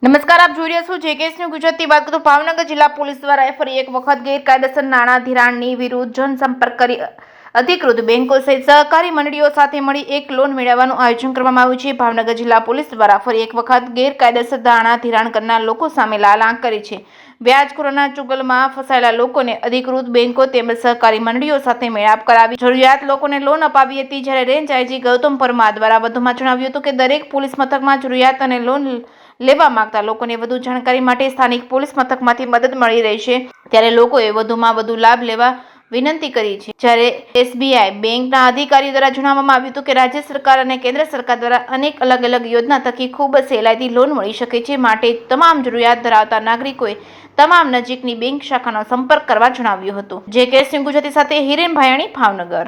નમસ્કાર, આપ જોઈ રહ્યા છો જેકેએસ ન્યૂઝ ગુજરાતી. વાત કરું ભાવનગર જિલ્લા પોલીસ દ્વારા ફરી એક વખત ગેરકાયદેસર નાણાં ધિરાણની વિરુદ્ધ જનસંપર્ક કરી અધિકૃત બેંકો સહિત સહકારી મંડળીઓ સાથે મળી એક લોન મેળવવાનું આયોજન કરવામાં આવ્યું છે. ભાવનગર જિલ્લા પોલીસ દ્વારા ફરી એક વખત ગેરકાયદેસર નાણાં ધિરાણ કરનાર લોકો સામે લાલ આંખ કરી છે. વ્યાજખોરોના ચુંગલમાં ફસાયેલા લોકોને અધિકૃત બેંકો તેમજ સહકારી મંડળીઓ સાથે મેળાપ કરાવી જરૂરિયાત લોકોને લોન અપાવી હતી. જ્યારે રેન્જ આઈજી ગૌતમ પરમાર દ્વારા વધુમાં જણાવ્યું હતું કે દરેક પોલીસ મથકમાં જરૂરિયાત અને લોન લેવા માંગતા લોકોને વધુ જાણકારી માટે સ્થાનિક પોલીસ મથકમાંથી મદદ મળી રહી છે. ત્યારે લોકોએ વધુમાં વધુ લાભ લેવા વિનંતી કરી છે. જ્યારે એસબીઆઈ બેંકના અધિકારીઓ દ્વારા જણાવવામાં આવ્યું હતું કે રાજ્ય સરકાર અને કેન્દ્ર સરકાર દ્વારા અનેક અલગ અલગ યોજના થકી ખૂબ જ સહેલાઈથી લોન મળી શકે છે. માટે તમામ જરૂરિયાત ધરાવતા નાગરિકોએ તમામ નજીકની બેંક શાખાનો સંપર્ક કરવા જણાવ્યું હતું. જેકેએસ ન્યૂઝ ગુજરાતી સાથે હિરેન ભાયાણી, ભાવનગર.